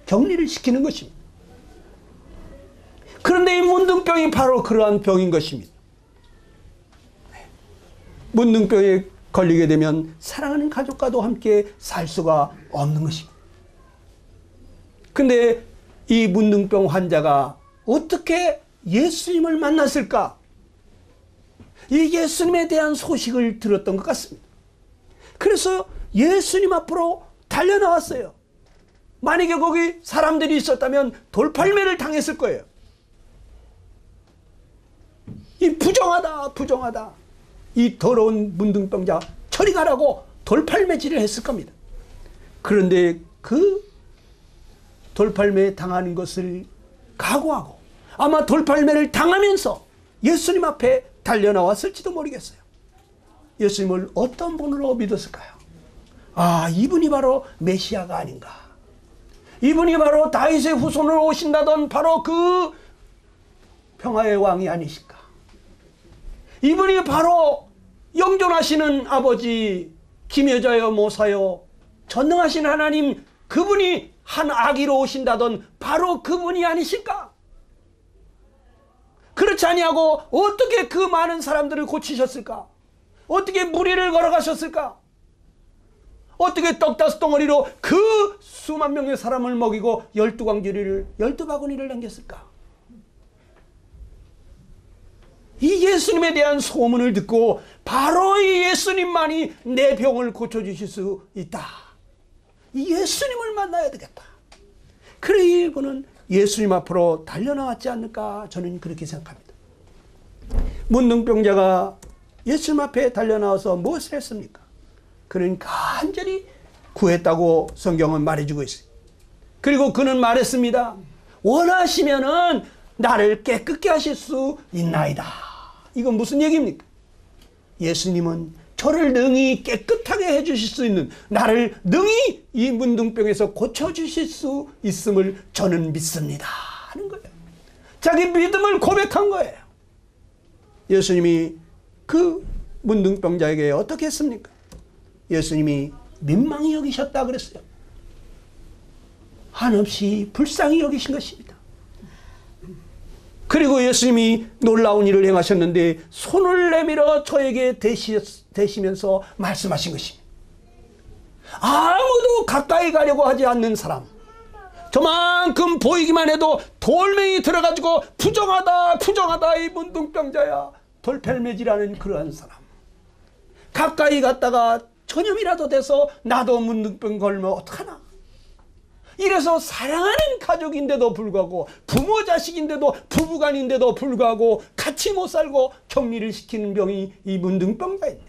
격리를 시키는 것입니다. 그런데 이 문둥병이 바로 그러한 병인 것입니다. 문둥병에 걸리게 되면 사랑하는 가족과도 함께 살 수가 없는 것입니다. 근데 이 문둥병 환자가 어떻게 예수님을 만났을까? 이 예수님에 대한 소식을 들었던 것 같습니다. 그래서 예수님 앞으로 달려나왔어요. 만약에 거기 사람들이 있었다면 돌팔매를 당했을 거예요. 이 부정하다, 부정하다. 이 더러운 문둥병자 저리 가라고 돌팔매질을 했을 겁니다. 그런데 그 돌팔매 당하는 것을 각오하고 아마 돌팔매를 당하면서 예수님 앞에 달려나왔을지도 모르겠어요. 예수님을 어떤 분으로 믿었을까요? 아, 이분이 바로 메시아가 아닌가. 이분이 바로 다윗의 후손으로 오신다던 바로 그 평화의 왕이 아니실까. 이분이 바로 영존하시는 아버지, 김여자여 모사여 전능하신 하나님, 그분이 한 아기로 오신다던 바로 그분이 아니실까? 그렇지 아니하고 어떻게 그 많은 사람들을 고치셨을까? 어떻게 무리를 걸어가셨을까? 어떻게 떡 5덩어리로 그 수만 명의 사람을 먹이고 12광주리를 12바구니를 남겼을까? 이 예수님에 대한 소문을 듣고 바로 이 예수님만이 내 병을 고쳐주실 수 있다. 이 예수님을 만나야 되겠다. 그래 이분은 예수님 앞으로 달려나왔지 않을까 저는 그렇게 생각합니다. 문둥병자가 예수님 앞에 달려나와서 무엇을 했습니까? 그는 간절히 구했다고 성경은 말해주고 있어요. 그리고 그는 말했습니다. 원하시면은 나를 깨끗게 하실 수 있나이다. 이건 무슨 얘기입니까? 예수님은 저를 능히 깨끗하게 해주실 수 있는, 나를 능히 이 문둥병에서 고쳐주실 수 있음을 저는 믿습니다 하는 거예요. 자기 믿음을 고백한 거예요. 예수님이 그 문둥병자에게 어떻게 했습니까? 예수님이 민망히 여기셨다 그랬어요. 한없이 불쌍히 여기신 것입니다. 그리고 예수님이 놀라운 일을 행하셨는데 손을 내밀어 저에게 대시면서 말씀하신 것입니다. 아무도 가까이 가려고 하지 않는 사람, 저만큼 보이기만 해도 돌멩이 들어가지고 부정하다 부정하다 이 문둥병자야 돌팔매질하는 그러한 사람, 가까이 갔다가 전염이라도 돼서 나도 문둥병 걸면 어떡하나, 이래서 사랑하는 가족인데도 불구하고 부모 자식인데도 부부간인데도 불구하고 같이 못 살고 격리를 시키는 병이 이 문둥병자였네.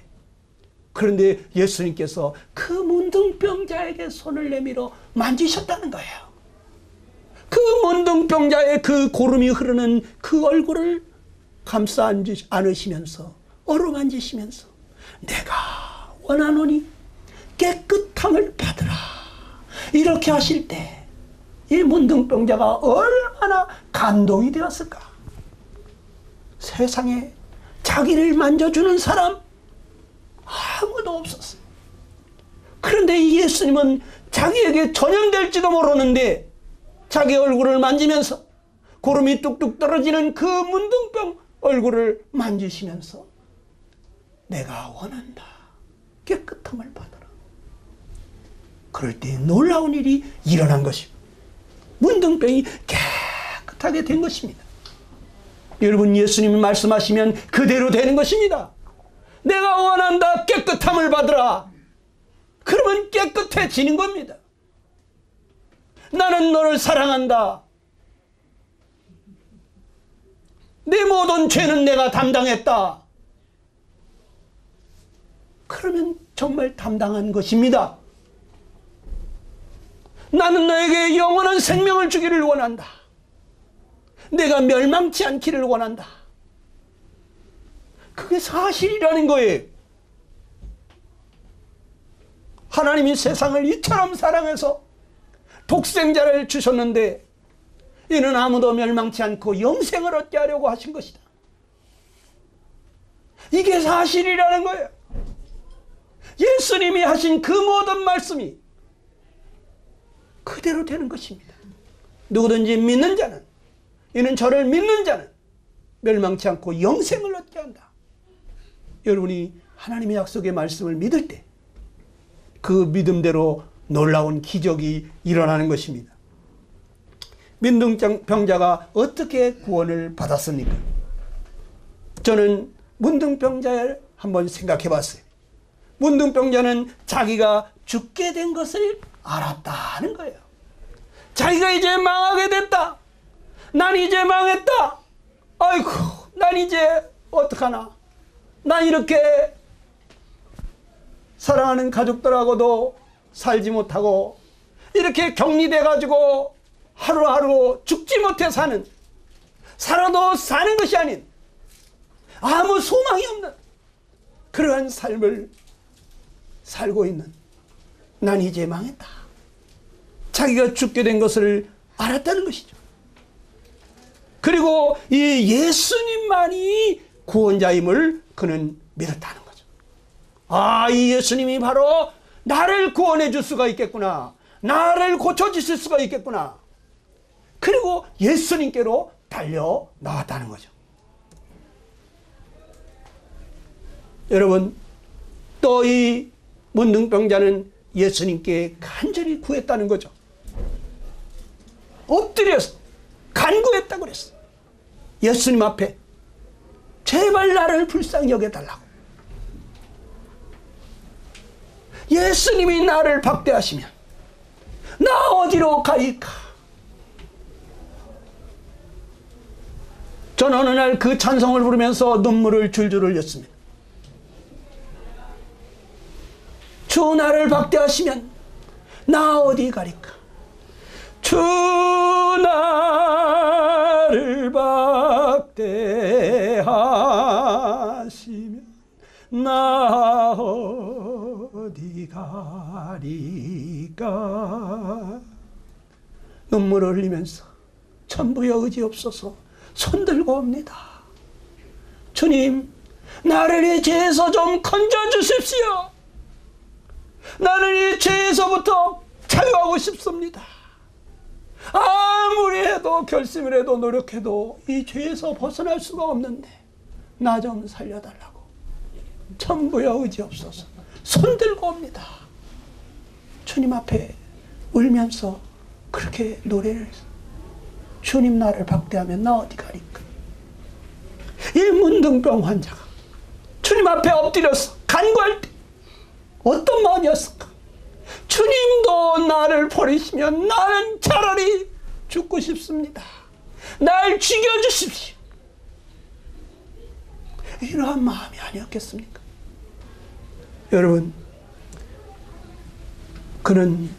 그런데 예수님께서 그 문둥병자에게 손을 내밀어 만지셨다는 거예요. 그 문둥병자의 그 고름이 흐르는 그 얼굴을 감싸 안으시면서 어루만지시면서 내가 원하노니 깨끗함을 받으라, 이렇게 하실 때 이 문둥병자가 얼마나 감동이 되었을까. 세상에 자기를 만져주는 사람 아무도 없었어요. 그런데 이 예수님은 자기에게 전염될지도 모르는데 자기 얼굴을 만지면서 고름이 뚝뚝 떨어지는 그 문둥병 얼굴을 만지시면서 내가 원한다, 깨끗함을 받아라. 그럴 때 놀라운 일이 일어난 것입니다. 문둥병이 깨끗하게 된 것입니다. 여러분, 예수님이 말씀하시면 그대로 되는 것입니다. 내가 원한다, 깨끗함을 받으라. 그러면 깨끗해지는 겁니다. 나는 너를 사랑한다. 내 모든 죄는 내가 담당했다. 그러면 정말 담당한 것입니다. 나는 너에게 영원한 생명을 주기를 원한다. 내가 멸망치 않기를 원한다. 그게 사실이라는 거예요. 하나님이 세상을 이처럼 사랑해서 독생자를 주셨는데 이는 아무도 멸망치 않고 영생을 얻게 하려고 하신 것이다. 이게 사실이라는 거예요. 예수님이 하신 그 모든 말씀이 그대로 되는 것입니다. 누구든지 믿는 자는, 이는 저를 믿는 자는 멸망치 않고 영생을 얻게 한다. 여러분이 하나님의 약속의 말씀을 믿을 때 그 믿음대로 놀라운 기적이 일어나는 것입니다. 문둥병자가 어떻게 구원을 받았습니까? 저는 문둥병자를 한번 생각해 봤어요. 문둥병자는 자기가 죽게 된 것을 알았다는 거예요. 자기가 이제 망하게 됐다. 난 이제 망했다. 아이고, 난 이제 어떡하나. 난 이렇게 사랑하는 가족들하고도 살지 못하고 이렇게 격리돼 가지고 하루하루 죽지 못해 사는, 살아도 사는 것이 아닌 아무 소망이 없는 그러한 삶을 살고 있는, 난 이제 망했다. 자기가 죽게 된 것을 알았다는 것이죠. 그리고 이 예수님만이 구원자임을 그는 믿었다는 거죠. 아, 이 예수님이 바로 나를 구원해 줄 수가 있겠구나. 나를 고쳐주실 수가 있겠구나. 그리고 예수님께로 달려 나왔다는 거죠. 여러분, 또 이 문둥병자는 예수님께 간절히 구했다는 거죠. 엎드려서 간구했다고 그랬어. 예수님 앞에 제발 나를 불쌍히 여겨달라고. 예수님이 나를 박대하시면 나 어디로 가리까? 저는 어느 날 그 찬송을 부르면서 눈물을 줄줄 흘렸습니다. 주 나를 박대하시면 나 어디 가리까? 주 나를 박대하시면 나 어디 가리까? 눈물을 흘리면서 천부여 의지없소서 손들고 옵니다. 주님, 나를 이 죄에서 좀 건져주십시오. 나는 이 죄에서부터 자유하고 싶습니다. 아무리 해도 결심을 해도 노력해도 이 죄에서 벗어날 수가 없는데 나 좀 살려달라고 천부여 의지없소서 손들고 옵니다. 주님 앞에 울면서 그렇게 노래를 했어. 주님 나를 박대하면 나 어디 가리까? 이 문둥병 환자가 주님 앞에 엎드려서 간구할 때 어떤 마음이었을까? 주님도 나를 버리시면 나는 차라리 죽고 싶습니다. 날 죽여주십시오. 이러한 마음이 아니었겠습니까? 여러분, 그는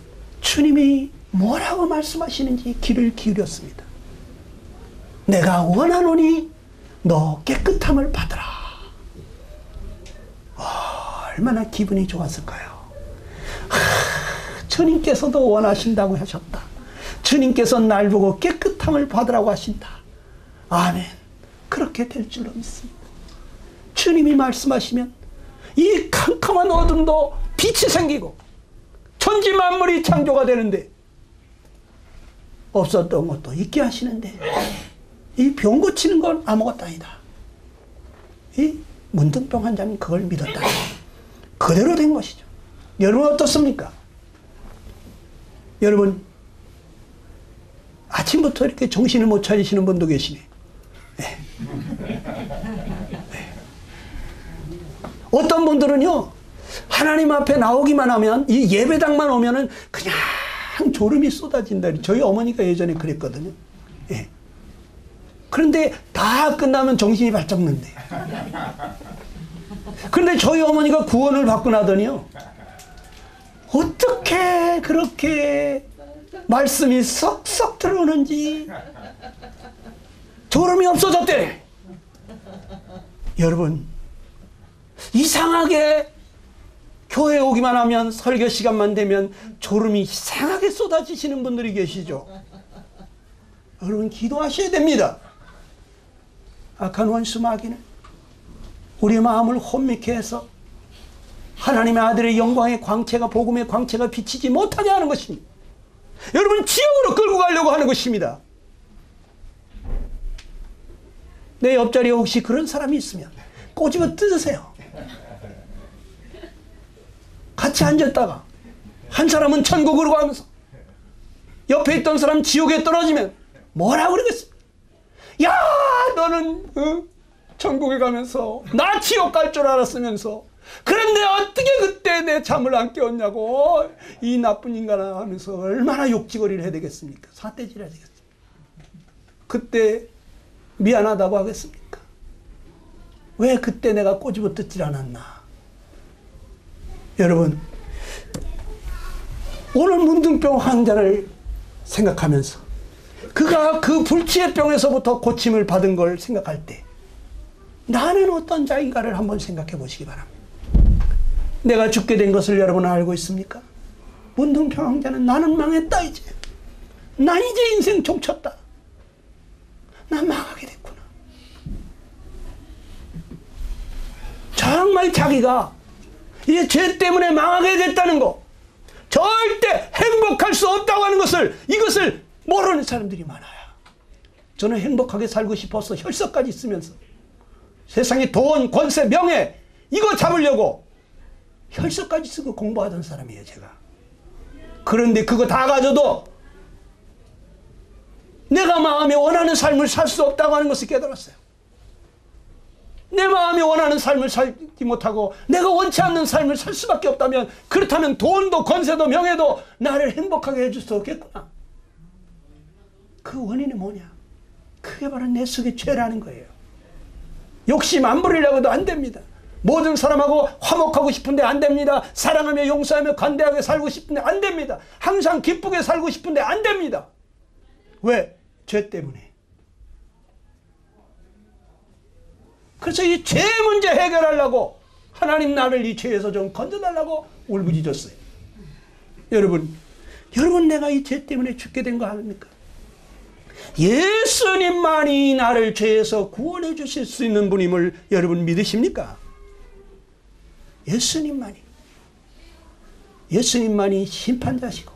주님이 뭐라고 말씀하시는지 귀를 기울였습니다. 내가 원하노니 너 깨끗함을 받으라. 얼마나 기분이 좋았을까요? 주님께서도 원하신다고 하셨다. 주님께서 날 보고 깨끗함을 받으라고 하신다. 아멘. 그렇게 될 줄로 믿습니다. 주님이 말씀하시면 이 캄캄한 어둠도 빛이 생기고 천지 만물이 창조가 되는데 없었던 것도 있게 하시는데 이 병 고치는 건 아무것도 아니다. 이 문둥병 환자는 그걸 믿었다. 그대로 된 것이죠. 여러분 어떻습니까? 여러분 아침부터 이렇게 정신을 못 차리시는 분도 계시네. 네. 네. 어떤 분들은요, 하나님 앞에 나오기만 하면, 이 예배당만 오면은 그냥 졸음이 쏟아진다. 저희 어머니가 예전에 그랬거든요. 네. 그런데 다 끝나면 정신이 발짝 는대. 그런데 저희 어머니가 구원을 받고 나더니요, 어떻게 그렇게 말씀이 썩썩 들어오는지 졸음이 없어졌대. 여러분, 이상하게 교회 오기만 하면 설교 시간만 되면 졸음이 이상하게 쏟아지시는 분들이 계시죠. 여러분 기도하셔야 됩니다. 악한 원수 마귀는 우리 마음을 혼미케 해서 하나님의 아들의 영광의 광채가 복음의 광채가 비치지 못하게 하는 것입니다. 여러분 지옥으로 끌고 가려고 하는 것입니다. 내 옆자리에 혹시 그런 사람이 있으면 꼬집어 뜯으세요. 같이 앉았다가 한 사람은 천국으로 가면서 옆에 있던 사람 지옥에 떨어지면 뭐라고 그러겠습니까? 야 너는 천국에 가면서 나 지옥 갈 줄 알았으면서 그런데 어떻게 그때 내 잠을 안 깨웠냐고 이 나쁜 인간아 하면서 얼마나 욕지거리를 해야 되겠습니까? 사태질 해야 되겠습니까? 그때 미안하다고 하겠습니까? 왜 그때 내가 꼬집어 뜯질 않았나? 여러분 오늘 문둥병 환자를 생각하면서 그가 그 불치의 병에서부터 고침을 받은 걸 생각할 때 나는 어떤 자인가를 한번 생각해 보시기 바랍니다. 내가 죽게 된 것을 여러분은 알고 있습니까? 문둥병 환자는 나는 망했다 이제. 난 이제 인생 종쳤다. 난 망하게 됐구나. 정말 자기가 이제 죄 때문에 망하게 됐다는 거, 절대 행복할 수 없다고 하는 것을, 이것을 모르는 사람들이 많아요. 저는 행복하게 살고 싶어서 혈서까지 쓰면서 세상에 돈, 권세, 명예 이거 잡으려고 혈서까지 쓰고 공부하던 사람이에요 제가. 그런데 그거 다 가져도 내가 마음에 원하는 삶을 살 수 없다고 하는 것을 깨달았어요. 내 마음이 원하는 삶을 살지 못하고 내가 원치 않는 삶을 살 수밖에 없다면, 그렇다면 돈도 권세도 명예도 나를 행복하게 해줄 수 없겠구나. 그 원인이 뭐냐? 그게 바로 내 속의 죄라는 거예요. 욕심 안 부리려고 해도 안 됩니다. 모든 사람하고 화목하고 싶은데 안 됩니다. 사랑하며 용서하며 관대하게 살고 싶은데 안 됩니다. 항상 기쁘게 살고 싶은데 안 됩니다. 왜? 죄 때문에. 그래서 이 죄 문제 해결하려고 하나님 나를 이 죄에서 좀 건져달라고 울부짖었어요. 여러분 내가 이 죄 때문에 죽게 된 거 아닙니까? 예수님만이 나를 죄에서 구원해 주실 수 있는 분임을 여러분 믿으십니까? 예수님만이 심판자시고,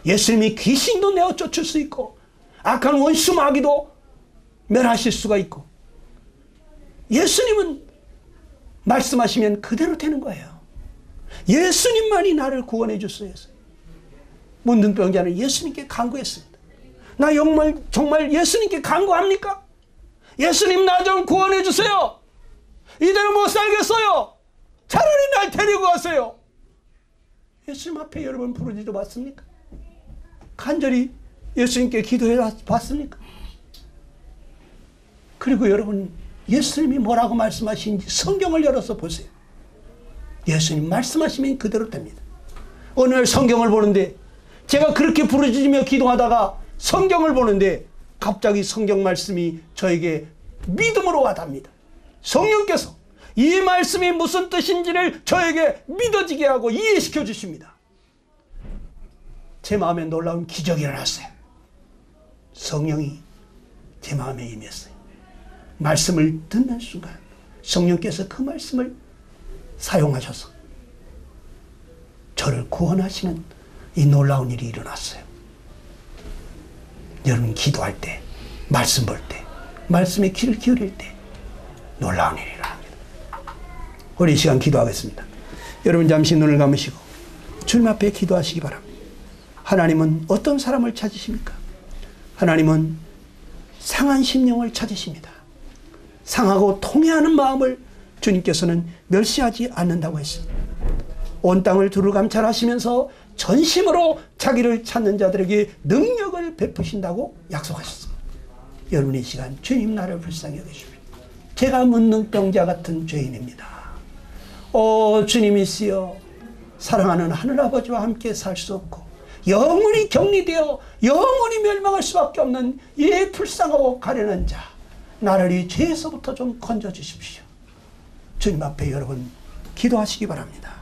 예수님이 귀신도 내어 쫓을 수 있고, 악한 원수 마귀도 멸하실 수가 있고, 예수님은 말씀하시면 그대로 되는 거예요. 예수님만이 나를 구원해 줬어요. 문둥병자는 예수님께 간구했습니다. 나 정말 예수님께 간구합니까? 예수님 나 좀 구원해 주세요. 이대로 못 살겠어요. 차라리 날 데리고 가세요. 예수님 앞에 여러분 부르지도 봤습니까? 간절히 예수님께 기도해 봤습니까? 그리고 여러분 예수님이 뭐라고 말씀하시는지 성경을 열어서 보세요. 예수님 말씀하시면 그대로 됩니다. 어느 날 성경을 보는데, 제가 그렇게 부르짖으며 기도하다가 성경을 보는데 갑자기 성경 말씀이 저에게 믿음으로 와닿습니다. 성령께서 이 말씀이 무슨 뜻인지를 저에게 믿어지게 하고 이해시켜 주십니다. 제 마음에 놀라운 기적이 일어났어요. 성령이 제 마음에 임했어요. 말씀을 듣는 순간 성령께서 그 말씀을 사용하셔서 저를 구원하시는 이 놀라운 일이 일어났어요. 여러분 기도할 때, 말씀 볼 때, 말씀에 귀를 기울일 때 놀라운 일이 일어납니다. 우리 이 시간 기도하겠습니다. 여러분 잠시 눈을 감으시고 주님 앞에 기도하시기 바랍니다. 하나님은 어떤 사람을 찾으십니까? 하나님은 상한 심령을 찾으십니다. 상하고 통회하는 마음을 주님께서는 멸시하지 않는다고 했습니다. 온 땅을 두루 감찰하시면서 전심으로 자기를 찾는 자들에게 능력을 베푸신다고 약속하셨습니다. 여러분 이 시간 주님 나를 불쌍히 여기십시오. 제가 문둥병자 같은 죄인입니다. 주님이시여, 사랑하는 하늘아버지와 함께 살 수 없고 영원히 격리되어 영원히 멸망할 수밖에 없는 이 불쌍하고 가련한 자, 나를 이 죄에서부터 좀 건져주십시오. 주님 앞에 여러분 기도하시기 바랍니다.